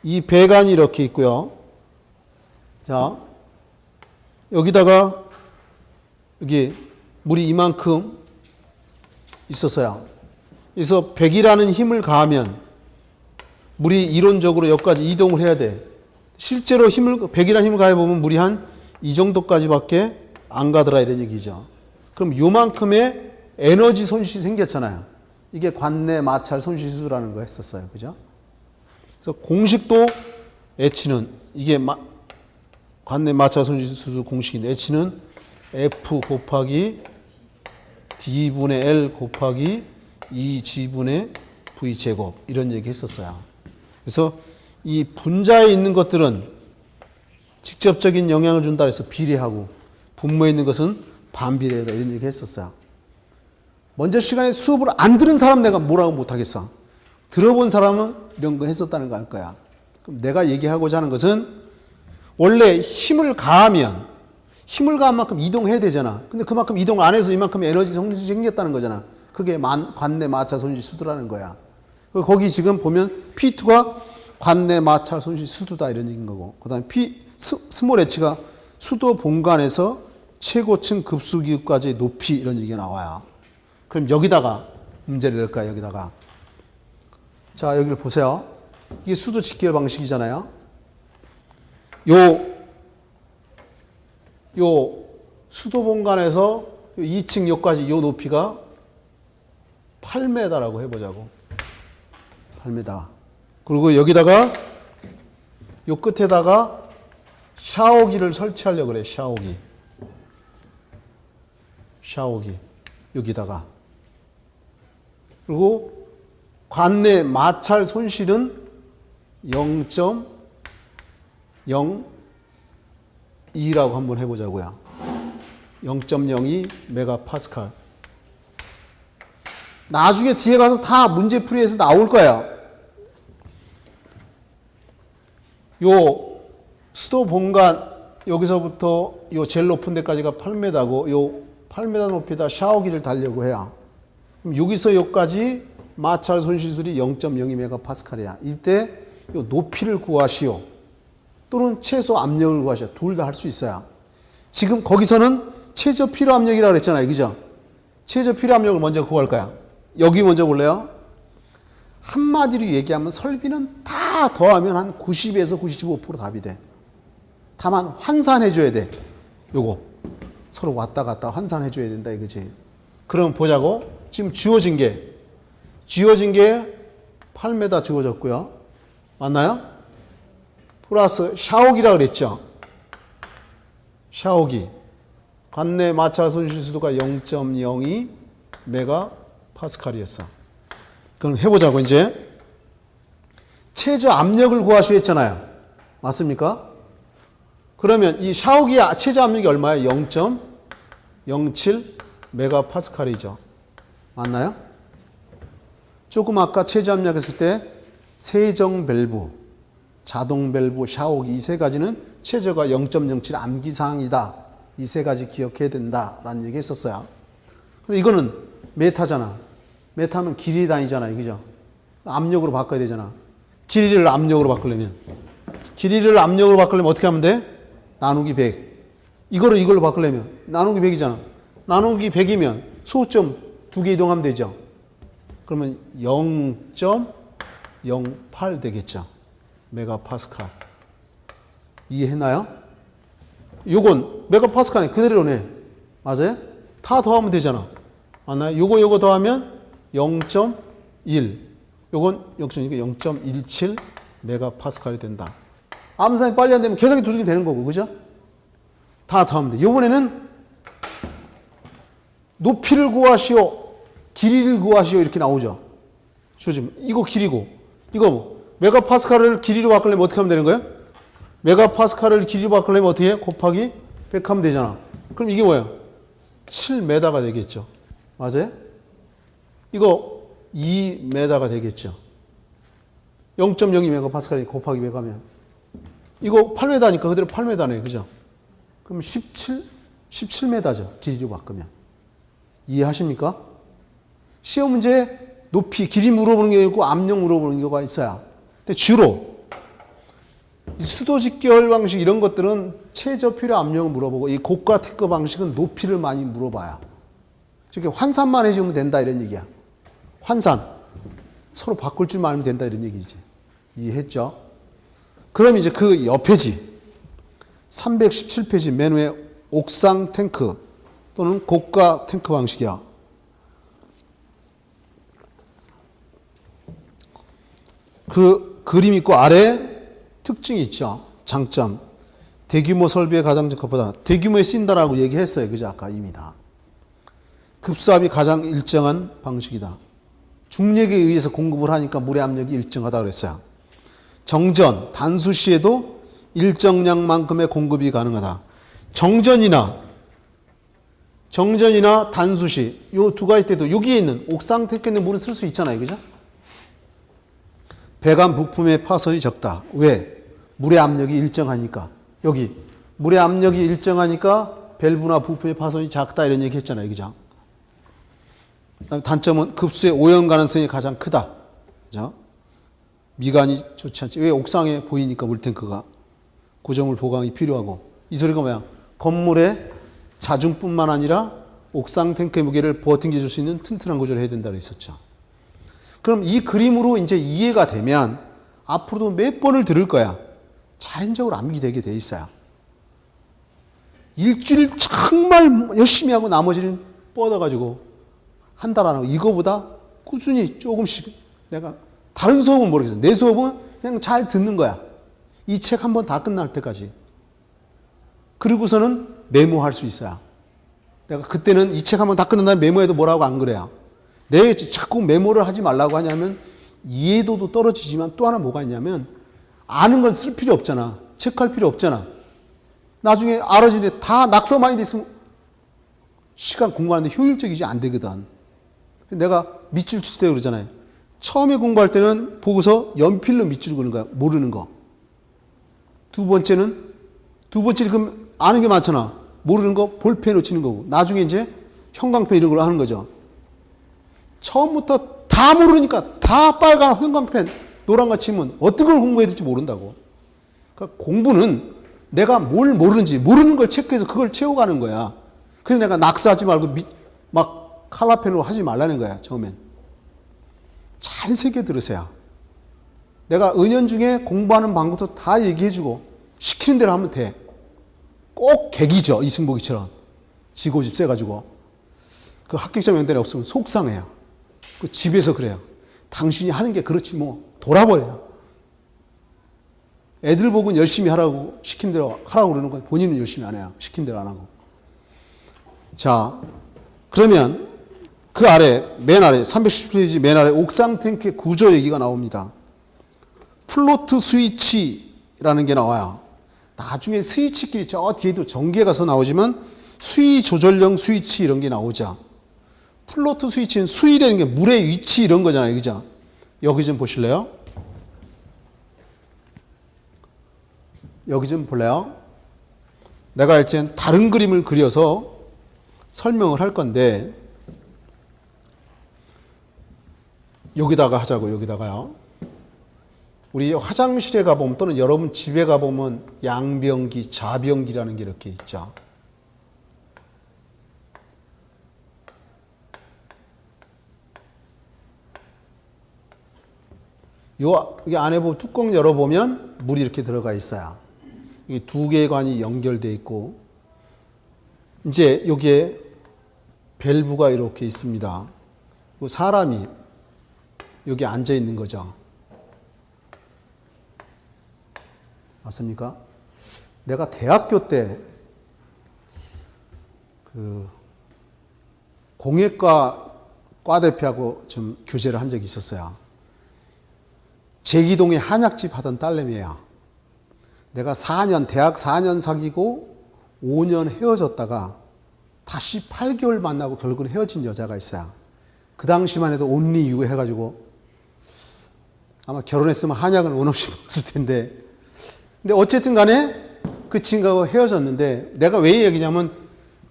이 배관이 이렇게 있고요. 자, 여기다가 여기 물이 이만큼 있었어요. 그래서 100이라는 힘을 가하면 물이 이론적으로 여기까지 이동을 해야 돼. 실제로 100이라는 힘을 가해보면 물이 한 이 정도까지밖에 안 가더라 이런 얘기죠. 그럼 요만큼의 에너지 손실이 생겼잖아요. 이게 관내 마찰 손실수라는 거 했었어요. 그죠? 그래서 공식도 H는 이게 관내 마찰 손실수 공식인데 H는 F 곱하기 D분의 L 곱하기 2G분의 V제곱 이런 얘기 했었어요. 그래서 이 분자에 있는 것들은 직접적인 영향을 준다 해서 비례하고 분모에 있는 것은 반비례다 이런 얘기 했었어요. 먼저 시간에 수업을 안 들은 사람 내가 뭐라고 못하겠어. 들어본 사람은 이런 거 했었다는 거 알 거야. 그럼 내가 얘기하고자 하는 것은 원래 힘을 가하면 만큼 이동해야 되잖아. 근데 그만큼 이동 안 해서 이만큼 에너지 손실이 생겼다는 거잖아. 그게 관내 마찰 손실 수도라는 거야. 거기 지금 보면 P2가 관내 마찰 손실 수도다 이런 얘기인 거고. 그 다음에 스몰 h가 수도 본관에서 최고층 급수기구까지의 높이 이런 얘기가 나와요. 그럼 여기다가 문제를 낼까요? 여기다가. 자, 여기를 보세요. 이게 수도 직결 방식이잖아요. 요 수도 본관에서 2층 여기까지 요 높이가 8m라고 해보자고. 8m. 그리고 여기다가 요 끝에다가 샤워기를 설치하려고 그래. 샤워기. 여기다가. 그리고 관내 마찰 손실은 0.02라고 한번 해보자고요. 0.02 메가파스칼. 나중에 뒤에 가서 다 문제풀이에서 나올 거야. 요 수도 본관 여기서부터 요 제일 높은 데까지가 8m고 요 8m 높이다 샤워기를 달려고 해야. 그럼 여기서 여기까지 마찰 손실술이 0.02 메가파스칼이야. 이때 요 높이를 구하시오. 또는 최소 압력을 구하시오. 둘 다 할 수 있어요. 지금 거기서는 최저 필요 압력이라고 그랬잖아요. 그죠? 최저 필요 압력을 먼저 구할 거야. 여기 먼저 볼래요? 한마디로 얘기하면 설비는 다 더하면 한 90에서 95% 답이 돼. 다만 환산해 줘야 돼. 요거 서로 왔다 갔다 환산해 줘야 된다 이거지. 그럼 보자고. 지금 주어진 게 8m 주어졌고요. 맞나요? 플러스 샤워기라 그랬죠. 샤워기 관내 마찰 손실 수도가 0.02 메가파스칼이었어. 그럼 해보자고. 이제 최저 압력을 구하시오 했잖아요. 맞습니까? 그러면 이 샤워기 최저 압력이 얼마예요? 0.07 메가파스칼이죠. 맞나요? 조금 아까 최저 압력 했을 때 세정 밸브, 자동 밸브, 샤워기 이 세 가지는 최저가 0.07 암기사항이다. 이 세 가지 기억해야 된다라는 얘기 했었어요. 근데 이거는 메타잖아. 메타면 길이 다니잖아요. 그죠? 압력으로 바꿔야 되잖아. 길이를 압력으로 바꾸려면 어떻게 하면 돼? 나누기 100. 이걸로 바꾸려면 나누기 100이잖아. 나누기 100이면 소수점 2개 이동하면 되죠. 그러면 0.08 되겠죠. 메가파스칼. 이해했나요? 요건 메가파스칼이 그대로네. 맞아요? 다 더하면 되잖아. 맞나요? 요거 더하면 0.1. 요건 0.17 메가파스칼이 된다. 암산이 빨리 안 되면 계산기 두들기면 되는 거고, 그죠? 다 더하면 돼. 요번에는 높이를 구하시오, 길이를 구하시오 이렇게 나오죠. 지금 이거 길이고, 이거 메가파스칼을 길이로 바꾸려면 어떻게 하면 되는 거예요? 메가파스칼을 길이로 바꾸려면 어떻게 해? 곱하기 100 하면 되잖아. 그럼 이게 뭐예요? 7m가 되겠죠. 맞아요? 이거 2m가 되겠죠. 0.02 메가파스칼이 곱하기 100 하면 이거 8m니까 그대로 8m네. 그죠? 그럼 17m죠. 길이로 바꾸면. 이해하십니까? 시험 문제 높이, 길이 물어보는 게 있고 압력 물어보는 경우가 있어요. 근데 주로 수도 직결 방식 이런 것들은 최저 필요 압력을 물어보고 이 고가 테크 방식은 높이를 많이 물어봐요. 이렇게 환산만 해주면 된다 이런 얘기야. 환산. 서로 바꿀 줄만 알면 된다 이런 얘기지. 이해했죠? 그럼 이제 그 옆에지 317페이지 맨 위에 옥상 탱크 또는 고가 탱크 방식이야. 그 그림 있고 아래 특징이 있죠. 장점. 대규모 설비에 가장 적합하다. 대규모에 쓰인다라고 얘기했어요. 그죠? 아까 이미 다. 급수압이 가장 일정한 방식이다. 중력에 의해서 공급을 하니까 물의 압력이 일정하다 그랬어요. 정전, 단수 시에도 일정량만큼의 공급이 가능하다. 정전이나 단수 시, 요 두 가지 때도 여기에 있는 옥상 탱크에 있는 물은 쓸 수 있잖아요. 그죠? 배관 부품의 파손이 적다. 왜? 물의 압력이 일정하니까. 여기 물의 압력이 일정하니까 밸브나 부품의 파손이 작다 이런 얘기 했잖아요. 그죠? 단점은 급수의 오염 가능성이 가장 크다. 그죠? 미관이 좋지 않지. 왜? 옥상에 보이니까 물탱크가. 고정물 보강이 필요하고. 이 소리가 뭐야? 건물의 자중뿐만 아니라 옥상 탱크의 무게를 버팅겨 줄 수 있는 튼튼한 구조를 해야 된다고 했었죠. 그럼 이 그림으로 이제 이해가 되면 앞으로도 몇 번을 들을 거야. 자연적으로 암기되게 돼 있어요. 일주일 정말 열심히 하고 나머지는 뻗어가지고 한 달 안 하고 이거보다 꾸준히 조금씩 내가 다른 수업은 모르겠어. 내 수업은 그냥 잘 듣는 거야. 이 책 한 번 다 끝날 때까지. 그리고서는 메모할 수 있어요. 내가 그때는 이 책 한 번 다 끝난 다음에 메모해도 뭐라고 안 그래요. 내 자꾸 메모를 하지 말라고 하냐면 이해도도 떨어지지만 또 하나 뭐가 있냐면 아는 건 쓸 필요 없잖아. 체크할 필요 없잖아. 나중에 알아지는데 다 낙서 많이 됐으면 시간 공부하는데 효율적이지 안 되거든. 내가 밑줄 칠 때 그러잖아요. 처음에 공부할 때는 보고서 연필로 밑줄 그는 거야. 모르는 거. 두 번째는 그럼 아는 게 많잖아. 모르는 거 볼펜으로 치는 거고. 나중에 이제 형광펜 이런 걸로 하는 거죠. 처음부터 다 모르니까 다 빨간 형광펜, 노란 거 치면 어떤 걸 공부해야 될지 모른다고. 그러니까 공부는 내가 뭘 모르는지 모르는 걸 체크해서 그걸 채워가는 거야. 그래서 내가 낙서하지 말고 막 칼라펜으로 하지 말라는 거야. 처음엔. 잘 새겨 들으세요. 내가 은연중에 공부하는 방법도 다 얘기해주고 시키는 대로 하면 돼. 꼭 객이죠. 이승복이처럼. 지고집 세가지고. 그 합격자 명단에 없으면 속상해요. 그 집에서 그래요. 당신이 하는 게 그렇지 뭐 돌아버려요. 애들 보고 열심히 하라고 시킨 대로 하라고 그러는 건 본인은 열심히 안 해요. 시킨 대로 안 하고. 자, 그러면 그 아래 맨 아래 310페이지 맨 아래 옥상 탱크의 구조 얘기가 나옵니다. 플로트 스위치라는 게 나와요. 나중에 스위치끼리 저 뒤에도 전기에 가서 나오지만 수위 조절형 스위치 이런 게 나오죠. 플로트 스위치는 수위라는 게 물의 위치 이런 거잖아요. 그죠? 여기 좀 보실래요? 여기 좀 볼래요? 내가 일단 다른 그림을 그려서 설명을 할 건데 여기다가 하자고. 여기다가요. 우리 화장실에 가보면 또는 여러분 집에 가보면 양변기, 자변기라는 게 이렇게 있죠. 여기 안에 보면 뚜껑 열어보면 물이 이렇게 들어가 있어요. 이게 두 개의 관이 연결되어 있고 이제 여기에 밸브가 이렇게 있습니다. 사람이 여기 앉아 있는 거죠. 맞습니까? 내가 대학교 때 그 공예과 과대표하고 좀 교제를 한 적이 있었어요. 제기동에 한약집 하던 딸내미예요. 내가 대학 4년 사귀고 5년 헤어졌다가 다시 8개월 만나고 결국은 헤어진 여자가 있어요. 그 당시만 해도 온리 유 해가지고 아마 결혼했으면 한약은 원 없이 먹었을 텐데 근데 어쨌든 간에 그 친구하고 헤어졌는데 내가 왜 얘기냐면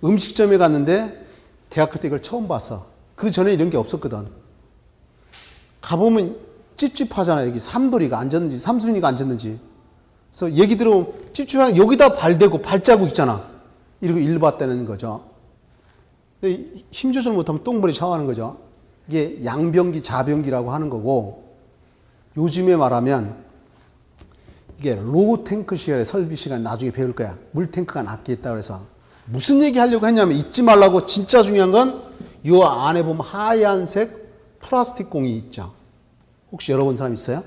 음식점에 갔는데 대학교 때 이걸 처음 봤어. 그 전에 이런 게 없었거든. 가보면 찝찝하잖아. 여기 삼돌이가 앉았는지 삼순이가 앉았는지. 그래서 얘기 들어보면 찝찝한 여기다 발 대고 발자국 있잖아. 이러고 일 봤다는 거죠. 근데 힘 조절 못하면 똥물에 샤워하는 거죠. 이게 양변기, 자변기라고 하는 거고 요즘에 말하면 이게 로우 탱크 시간에 설비 시간에 나중에 배울 거야. 물 탱크가 낫겠다 그래서 무슨 얘기 하려고 했냐면 잊지 말라고 진짜 중요한 건 이 안에 보면 하얀색 플라스틱 공이 있죠. 혹시 열어본 사람 있어요?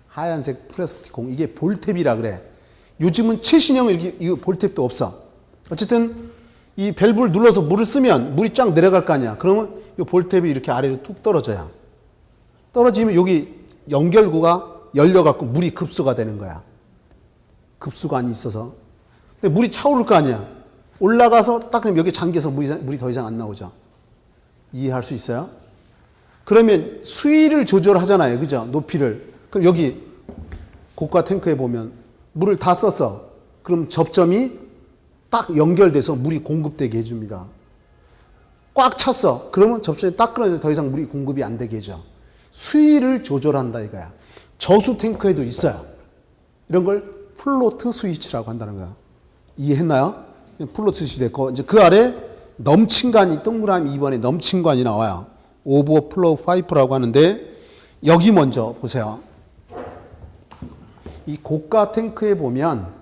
하얀색 플라스틱 공. 이게 볼탭이라 그래. 요즘은 최신형은 이렇게 이 볼탭도 없어. 어쨌든 이 밸브를 눌러서 물을 쓰면 물이 쫙 내려갈 거 아니야. 그러면 이 볼탭이 이렇게 아래로 뚝 떨어져요. 떨어지면 여기 연결구가 열려갖고 물이 급수가 되는 거야. 급수관이 있어서. 근데 물이 차오를 거 아니야. 올라가서 딱 여기 잠겨서 물이 더 이상 안 나오죠. 이해할 수 있어요? 그러면 수위를 조절하잖아요. 그죠? 높이를. 그럼 여기 고가 탱크에 보면 물을 다 썼어. 그럼 접점이 딱 연결돼서 물이 공급되게 해줍니다. 꽉 찼어. 그러면 접점이 딱 끊어져서 더 이상 물이 공급이 안 되게 해줘. 수위를 조절한다 이거야. 저수 탱크에도 있어요. 이런 걸 플로트 스위치라고 한다는 거야. 이해했나요? 플로트 스위치 됐고 이제 그 아래 넘친관이 동그라미 2번에 넘친관이 나와요. 오버플로우 파이프라고 하는데 여기 먼저 보세요. 이 고가 탱크에 보면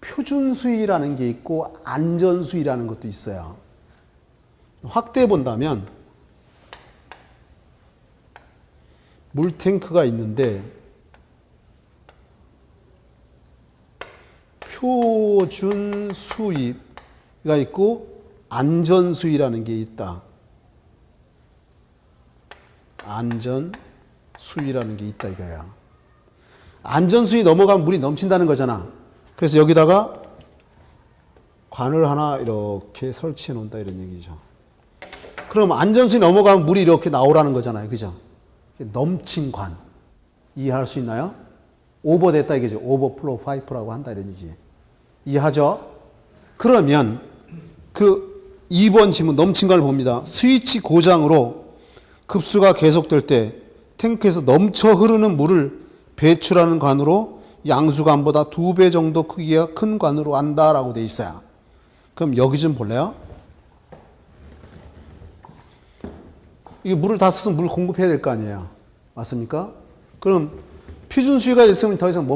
표준 수위라는 게 있고 안전 수위라는 것도 있어요. 확대해 본다면 물탱크가 있는데 표준 수위가 있고 안전 수위라는 게 있다. 안전 수위라는 게 있다 이거야. 안전 수위 넘어가면 물이 넘친다는 거잖아. 그래서 여기다가 관을 하나 이렇게 설치해 놓는다 이런 얘기죠. 그럼 안전 수위 넘어가면 물이 이렇게 나오라는 거잖아요. 그죠? 넘친 관. 이해할 수 있나요? 오버됐다 이거죠. 오버플로우 파이프라고 한다 이런 얘기. 이해하죠? 그러면 그 2번 질문 넘친 관을 봅니다. 스위치 고장으로 급수가 계속될 때 탱크에서 넘쳐 흐르는 물을 배출하는 관으로 양수관보다 2배 정도 크기가 큰 관으로 한다라고 돼 있어요. 그럼 여기 좀 볼래요? 이게 물을 다 써서 물 공급해야 될 거 아니에요. 맞습니까? 그럼 표준 수위가 있으면 더 이상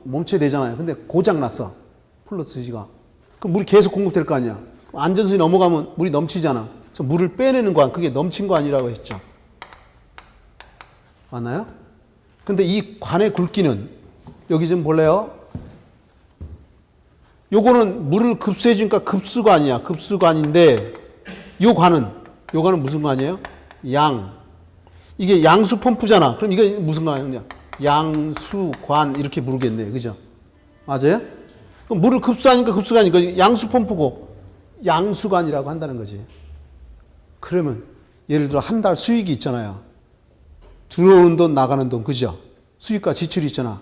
멈춰야 되잖아요. 근데 고장 났어. 플러 스위치가. 그럼 물이 계속 공급될 거 아니야. 안전수위 넘어가면 물이 넘치잖아. 그래서 물을 빼내는 관, 그게 넘친 관이라고 했죠. 맞나요? 근데 이 관의 굵기는 여기 좀 볼래요? 요거는 물을 급수해 주니까 급수관이야. 급수관인데 요관은 무슨 관이에요? 이게 양수 펌프잖아. 그럼 이게 무슨 관이냐? 양수관 이렇게 부르겠네. 그죠? 맞아요? 그럼 물을 급수하니까 급수관이니까 양수 펌프고 양수관이라고 한다는 거지. 그러면 예를 들어 한 달 수익이 있잖아요. 들어오는 돈 나가는 돈 그죠? 수익과 지출이 있잖아.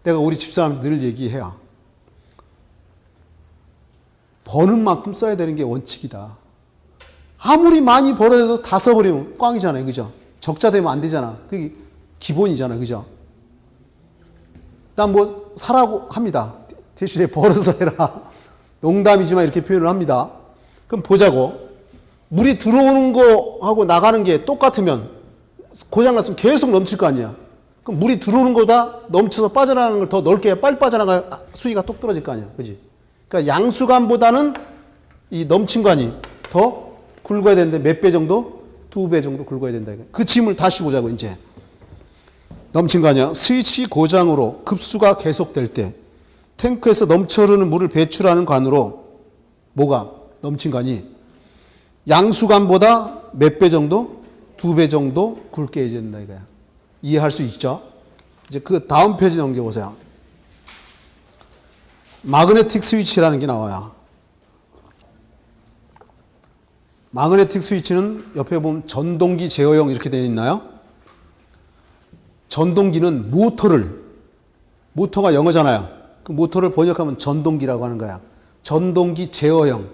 내가 우리 집사람 늘 얘기해요. 버는 만큼 써야 되는 게 원칙이다. 아무리 많이 벌어도 다 써버리면 꽝이잖아요. 그죠? 적자 되면 안 되잖아. 그게 기본이잖아. 그죠? 난 뭐 사라고 합니다. 대신에 벌어서 해라. 농담이지만 이렇게 표현을 합니다. 그럼 보자고. 물이 들어오는 거하고 나가는 게 똑같으면 고장났으면 계속 넘칠 거 아니야. 그럼 물이 들어오는 거보다 넘쳐서 빠져나가는 걸 더 넓게 해야 빨리 빠져나가 수위가 똑 떨어질 거 아니야. 그지? 그러니까 양수관보다는 이 넘친 관이 더 굵어야 되는데 몇 배 정도? 2배 정도 굵어야 된다. 그 짐을 다시 보자고 이제. 넘친 관이야. 스위치 고장으로 급수가 계속될 때 탱크에서 넘쳐 흐르는 물을 배출하는 관으로 뭐가? 넘친 관이 양수관보다 몇 배 정도? 2배 정도 굵게 해야 된다 이거야. 이해할 수 있죠? 이제 그 다음 페이지 넘겨보세요. 마그네틱 스위치라는 게 나와요. 마그네틱 스위치는 옆에 보면 전동기 제어형 이렇게 되어 있나요? 전동기는 모터가 영어잖아요. 그 모터를 번역하면 전동기라고 하는 거야. 전동기 제어형.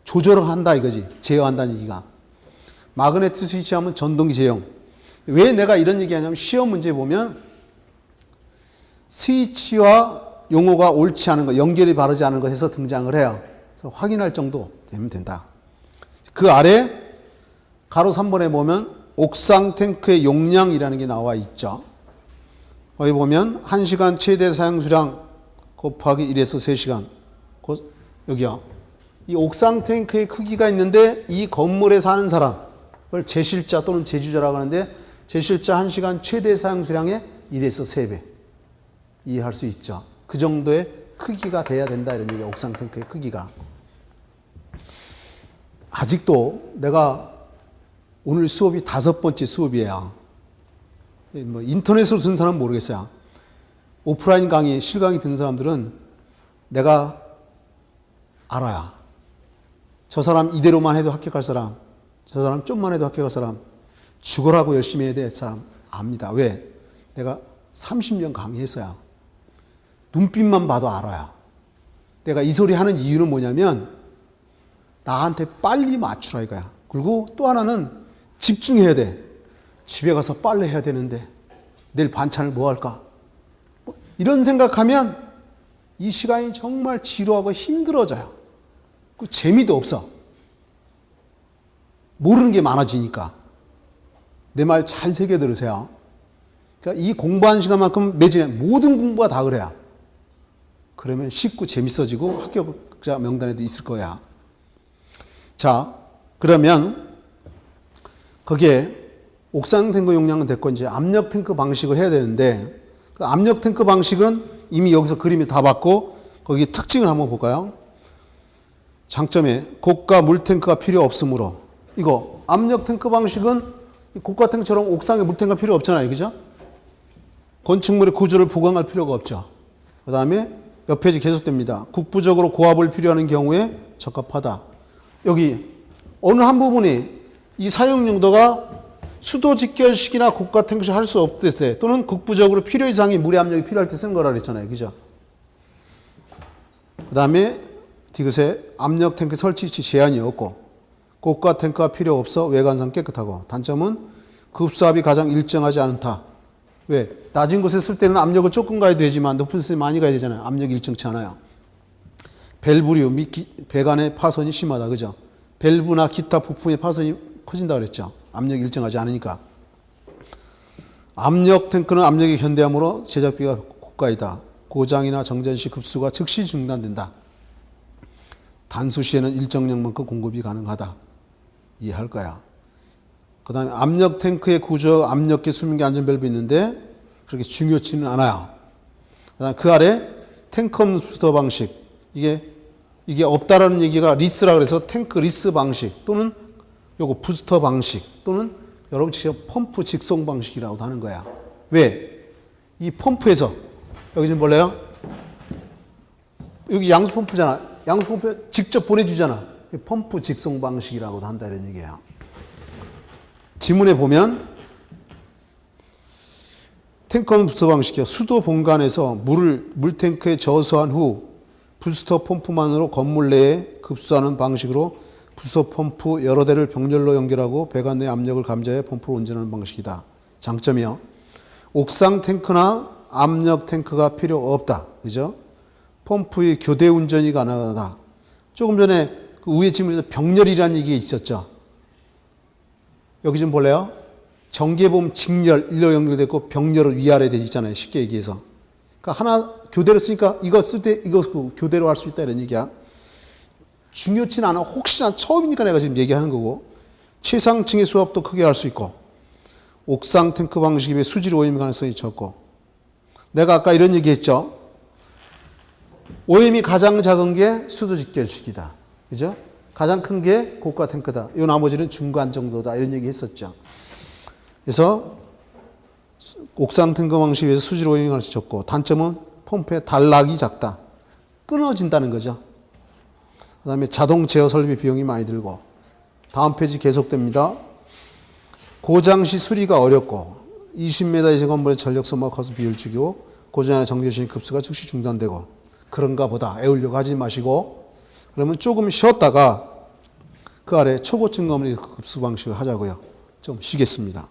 조절을 한다 이거지. 제어한다는 얘기가. 마그네틱 스위치 하면 전동기 제어형. 왜 내가 이런 얘기 하냐면 시험 문제 보면 스위치와 용어가 옳지 않은 것, 연결이 바르지 않은 것에서 등장을 해요. 그래서 확인할 정도 되면 된다. 그 아래 가로 3번에 보면 옥상 탱크의 용량이라는 게 나와 있죠. 거기 보면 1시간 최대 사용수량 곱하기 1에서 3시간. 여기요. 이 옥상 탱크의 크기가 있는데 이 건물에 사는 사람을 제실자 또는 제주자라고 하는데 제실자 1시간 최대 사용수량의 1에서 3배. 이해할 수 있죠. 그 정도의 크기가 돼야 된다 이런 얘기예요. 옥상 탱크의 크기가. 아직도 내가 오늘 수업이 5번째 수업이에요. 뭐 인터넷으로 듣는 사람은 모르겠어요. 오프라인 강의, 실강의 듣는 사람들은 내가 알아요. 저 사람 이대로만 해도 합격할 사람, 저 사람 좀만 해도 합격할 사람, 죽어라고 열심히 해야 될 사람 압니다. 왜? 내가 30년 강의했어요. 눈빛만 봐도 알아요. 내가 이 소리 하는 이유는 뭐냐면 나한테 빨리 맞추라 이거야. 그리고 또 하나는 집중해야 돼. 집에 가서 빨래 해야 되는데 내일 반찬을 뭐 할까? 이런 생각하면 이 시간이 정말 지루하고 힘들어져요. 그 재미도 없어. 모르는 게 많아지니까. 내 말 잘 새겨 들으세요. 그러니까 이 공부하는 시간만큼 매진해. 모든 공부가 다 그래요. 그러면 쉽고 재밌어지고 합격자 명단에도 있을 거야. 자, 그러면 거기에 옥상 탱크 용량은 됐고 이제 압력 탱크 방식을 해야 되는데 그 압력 탱크 방식은 이미 여기서 그림이 다 봤고 거기 특징을 한번 볼까요? 장점에 고가 물 탱크가 필요 없으므로 이거 압력 탱크 방식은 고가 탱크처럼 옥상에 물 탱크가 필요 없잖아요. 그죠? 건축물의 구조를 보강할 필요가 없죠. 그 다음에 옆 페이지 계속됩니다. 국부적으로 고압을 필요하는 경우에 적합하다. 여기 어느 한 부분이 이 사용 용도가 수도 직결식이나 고가 탱크식 할 수 없을 때 또는 국부적으로 필요 이상의 물의 압력이 필요할 때 쓰는 거라 그랬잖아요. 그죠? 그 다음에 디귿에 압력 탱크 설치 위치 제한이 없고 고가 탱크가 필요 없어 외관상 깨끗하고 단점은 급수압이 가장 일정하지 않다. 왜? 낮은 곳에 쓸 때는 압력을 조금 가야 되지만 높은 곳에 많이 가야 되잖아요. 압력이 일정치 않아요. 밸브류 및 배관의 파손이 심하다. 그죠? 밸브나 기타 부품의 파손이 커진다 그랬죠. 압력이 일정하지 않으니까. 압력 탱크는 압력이 현대함으로 제작비가 고가이다. 고장이나 정전 시 급수가 즉시 중단된다. 단수 시에는 일정량만큼 공급이 가능하다. 이해할 거야. 그 다음에 압력 탱크의 구조, 압력계 수명계 안전밸브 있는데 그렇게 중요치는 않아요. 그 다음에 그 아래 탱크 부스터 방식. 이게 없다라는 얘기가 리스라 그래서 탱크 리스 방식 또는 요거 부스터 방식 또는 여러분 지금 펌프 직송 방식이라고도 하는 거야. 왜? 이 펌프에서 여기 좀 볼래요? 여기 양수 펌프잖아. 양수 펌프에 직접 보내주잖아. 펌프 직송 방식이라고도 한다 이런 얘기예요. 지문에 보면 탱크 부스터 방식이요. 수도 본관에서 물 탱크에 저수한 후 부스터 펌프만으로 건물 내에 급수하는 방식으로 부스터 펌프 여러 대를 병렬로 연결하고 배관 내 압력을 감지해 펌프로 운전하는 방식이다. 장점이요. 옥상 탱크나 압력 탱크가 필요 없다. 그죠? 펌프의 교대 운전이 가능하다. 조금 전에 그 위에 지문에서 병렬이라는 얘기 있었죠. 여기 좀 볼래요? 전기에 보면 직렬, 일로 연결되고 병렬은 위아래 돼 있잖아요. 쉽게 얘기해서. 그러니까 하나 교대로 쓰니까 이거 쓸 때 이거 교대로 할 수 있다 이런 얘기야. 중요치는 않아. 혹시나 처음이니까 내가 지금 얘기하는 거고 최상층의 수압도 크게 할 수 있고 옥상 탱크 방식에 비해 수질 오염 가능성이 적고 내가 아까 이런 얘기했죠. 오염이 가장 작은 게 수도 직결식이다. 그죠? 가장 큰 게 고가 탱크다. 이 나머지는 중간 정도다. 이런 얘기 했었죠. 그래서 옥상 탱크 방식에 비해서 수질 오염이 가능성이 적고 단점은 펌프의 단락이 작다. 끊어진다는 거죠. 그 다음에 자동 제어 설비 비용이 많이 들고 다음 페이지 계속됩니다. 고장 시 수리가 어렵고 20m 이상 건물의 전력 소모가 커서 비효율적이고 고장이나 정전 시 급수가 즉시 중단되고 그런가 보다 애우려고 하지 마시고 그러면 조금 쉬었다가 그 아래 초고층 건물의 급수 방식을 하자고요. 좀 쉬겠습니다.